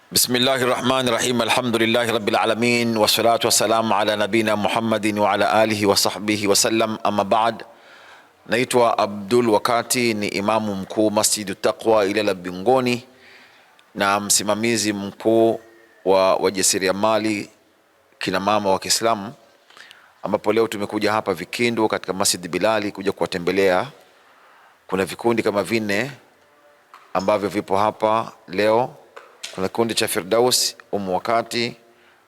Bismillahirrahmanirrahim. Alhamdulillahi rabbil alamin wassalatu wassalamu ala nabina Muhammadin wa ala alihi wa sahbihi wasallam. Amma ba'd. Naitwa Abdul Wakati, ni imamu mkuu Masjidu Taqwa Ilala Bingoni na msimamizi mkuu wa wajasiriamali kina mama wa Kiislamu, ambapo leo tumekuja hapa Vikindu katika Masjid Bilali kuja kuwatembelea. Kuna vikundi kama 4 ambavyo vipo hapa leo. Kuna kikundi cha Firdaus, Wakati,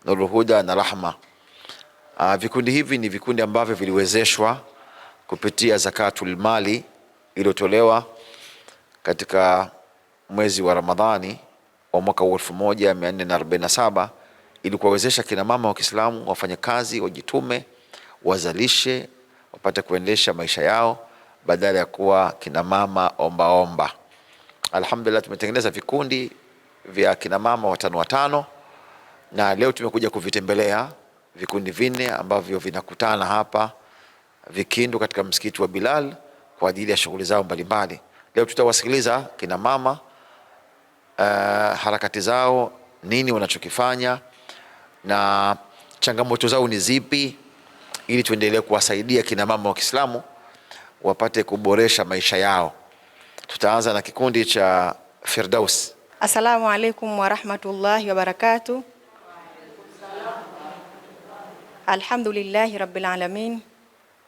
Nurul Huda na Rahma. Vikundi hivi ni vikundi ambavyo viliwezeshwa kupitia zakatul mali iliyotolewa katika mwezi wa Ramadhani wa mwaka 1447 ili kuwawezesha kina mama wa Kiislamu wafanye kazi, wajitume, wazalishe, wapate kuendesha maisha yao badala ya kuwa kina mama omba. Alhamdulillah, tumetengeneza vikundi vya kina mama 5 na leo tumekuja kuvitembelea vikundi 4 ambavyo vinakutana hapa Vikindu katika msikiti wa Bilal kwa ajili ya shughuli zao mbalimbali. Leo tutawasikiliza kina mama harakati zao, nini wanachokifanya na changamoto zao ni zipi, ili tuendelee kuwasaidia kina mama wa Kiislamu wapate kuboresha maisha yao. Tutaanza na kikundi cha Firdaus. Assalamu alaikum wa rahmatullahi wa barakatuh. Alhamdulillahi rabbil alamin.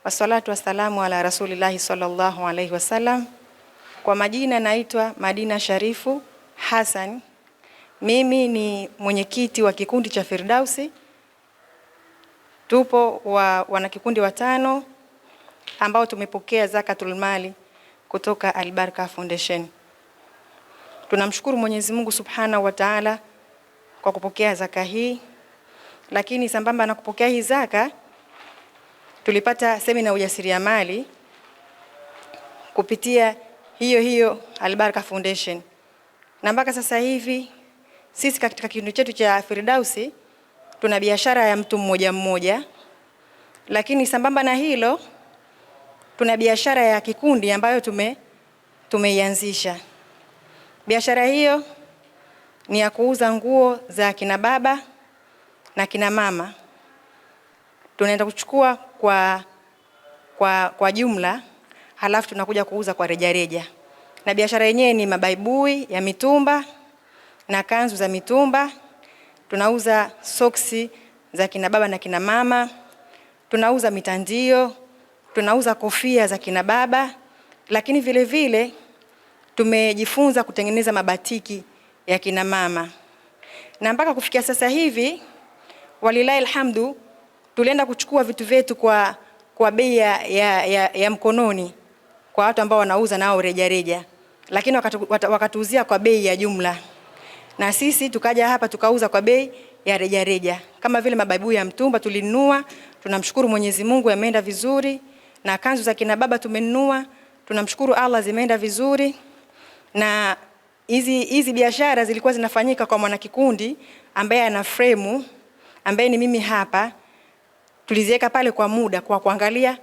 Wassalatu wassalamu ala rasulillahi sallallahu alaihi wasallam. Kwa majina naitwa Madina Sharifu Hassan. Mimi ni mwenyekiti wa kikundi cha Firdausi. Tupo wanakikundi 5 ambao tumepokea zakatul mali kutoka Al Baraka Foundation. Tunamshukuru Mwenyezi Mungu Subhanahu wa Ta'ala kwa kupokea zaka hii, lakini sambamba na kupokea hii zaka tulipata semina ya ujasiriamali kupitia hiyo Al Baraka Foundation. Na mpaka sasa hivi sisi katika kikundi chetu cha Firdausi tuna biashara ya mtu mmoja, lakini sambamba na hilo tuna biashara ya kikundi ambayo tumeianzisha. Biashara hiyo ni ya kuuza nguo za kina baba na kina mama. Tunaenda kuchukua kwa jumla, halafu tunakuja kuuza kwa rejareja. Na biashara yenyewe ni mabaibui ya mitumba na kanzu za mitumba. Tunauza soksi za kina baba na kina mama. Tunauza mitandio, tunauza kofia za kina baba, lakini vile vile tumejifunza kutengeneza mabatiki ya kina mama. Na mpaka kufikia sasa hivi walilahi alhamdu, tulienda kuchukua vitu vyetu kwa bei ya mkononi kwa watu ambao wanauza nao rejareja, lakini wakatuuzia kwa bei ya jumla. Na sisi tukaja hapa tukauza kwa bei ya rejareja. Kama vile mababu ya mtumba tulinunua, tunamshukuru Mwenyezi Mungu, yameenda vizuri. Na kanzu za kina baba tumenunua, tunamshukuru Allah, zimeenda vizuri. Na hizi biashara zilikuwa zinafanyika kwa mwanakikundi ambaye ana frame, ambaye ni mimi hapa. Tuliziweka pale kwa muda kwa kuangalia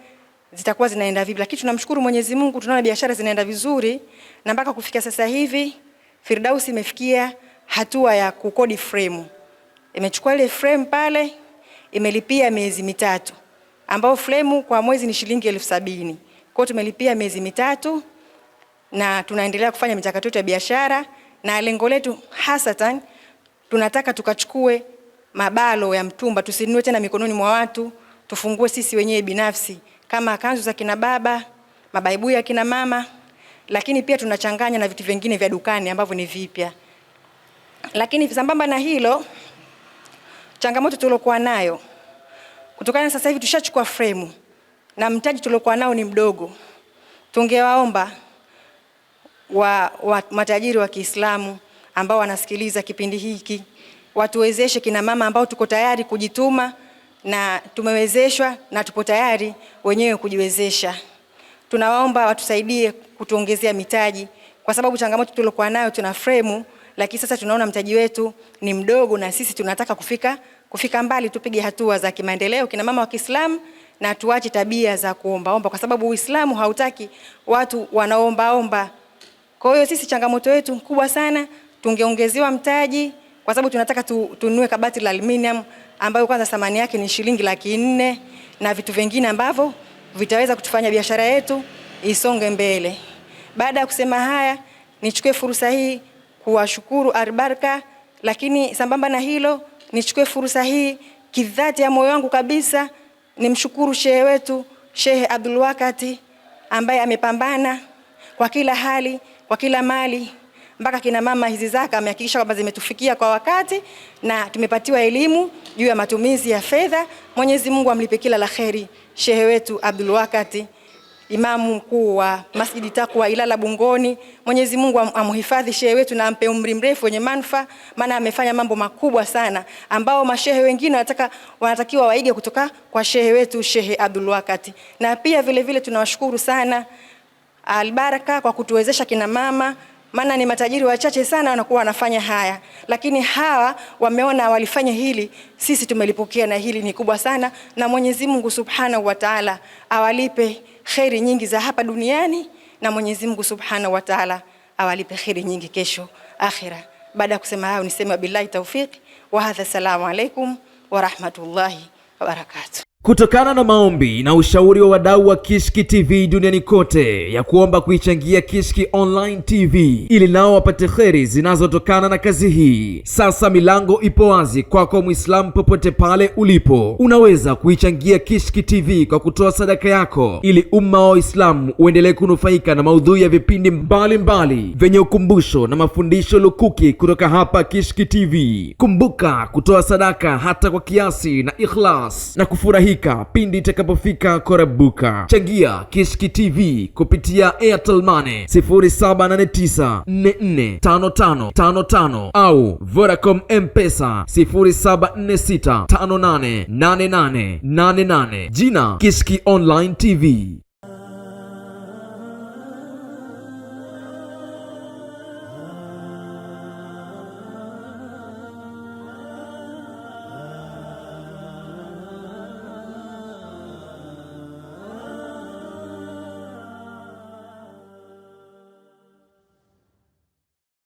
zitakuwa zinaenda vipi, lakini tunamshukuru Mwenyezi Mungu, tunaona biashara zinaenda vizuri. Na mpaka kufikia sasa hivi Firdausi imefikia hatua ya kukodi frame. Imechukua ile frame pale, imelipia miezi 3, ambao frame kwa mwezi ni shilingi 70,000. Kwa hiyo tumelipia miezi 3 na tunaendelea kufanya michakato ya biashara. Na lengo letu hasatan, tunataka tukachukue mabalo ya mtumba, tusinunue tena mikononi mwa watu, tufungue sisi wenyewe binafsi, kama kanzu za kina baba, mabaibu ya kina mama, lakini pia tunachanganya na vitu vingine vya dukani ambavyo ni vipya. Lakini sambamba na hilo, changamoto tulokuwa nayo, kutokana sasa hivi tushachukua frame na mtaji tulokuwa nao ni mdogo, tungewaomba wa matajiri wa Kiislamu ambao wanasikiliza kipindi hiki watuwezeshe kina mama ambao tuko tayari kujituma, na tumewezeshwa na tupo tayari wenyewe kujiwezesha. Tunawaomba watusaidie kutuongezea mitaji, kwa sababu changamoto tulokuwa nayo, tuna frame lakini sasa tunaona mtaji wetu ni mdogo, na sisi tunataka kufika mbali, tupige hatua za kimaendeleo kina mama wa Kiislamu, na tuache tabia za kuomba, kwa sababu Uislamu hautaki watu wanaomba. Kwa hiyo sisi changamoto yetu kubwa sana, tungeongezewa mtaji, kwa sababu tunataka tununue kabati la aluminium ambayo kwanza thamani yake ni shilingi 400,000 na vitu vingine ambavyo vitaweza kutufanya biashara yetu isonge mbele. Baada ya kusema haya, nichukue fursa hii kuwashukuru Albaraka, lakini sambamba na hilo nichukue fursa hii kidhati ya moyo wangu kabisa nimshukuru shehe wetu Sheikh Abdul Wakati ambaye amepambana kwa kila hali, kwa kila mali, mpaka kina mama hizi zaka amehakikisha kwamba zimetufikia kwa wakati na tumepatiwa elimu juu ya matumizi ya fedha. Mwenyezi Mungu amlipe kila la kheri shehe wetu Abdul Wakati, imamu mkuu wa Masjidi Taqwa Ilala Bungoni. Mwenyezi Mungu amhifadhi shehe wetu na ampe umri mrefu wenye manufaa, maana amefanya mambo makubwa sana ambao mashehe wengine wanatakiwa waige kutoka kwa shehe wetu Sheikh Abdul Wakati. Na pia vile vile tunawashukuru sana Albaraka kwa kutuwezesha kina mama, maana ni matajiri wachache sana wanakuwa wanafanya haya, lakini hawa wameona walifanya hili, sisi tumelipokea na hili ni kubwa sana, na Mwenyezi Mungu Subhanahu wa Ta'ala awalipe kheri nyingi za hapa duniani, na Mwenyezi Mungu Subhanahu wa Ta'ala awalipe kheri nyingi kesho akhira. Baada ya kusema hayo niseme billahi tawfik wa hadha, assalamu alaikum wa rahmatullahi wa barakatuh. Kutokana na maombi na ushauri wa wadau wa Kishki TV duniani kote ya kuomba kuichangia Kishki Online TV ili nao wapate kheri zinazotokana na kazi hii, sasa milango ipo wazi kwako Muislamu popote pale ulipo. Unaweza kuichangia Kishki TV kwa kutoa sadaka yako ili umma wa Uislamu uendelee kunufaika na maudhui ya vipindi mbalimbali vyenye ukumbusho na mafundisho lukuki kutoka hapa Kishki TV. Kumbuka kutoa sadaka hata kwa kiasi na ikhlas na kufurahi pindi itakapofika korabuka. Changia Kishki TV kupitia Airtel Money 0789445555 au Vodacom M-Pesa 0746588888. Jina Kishki Online TV.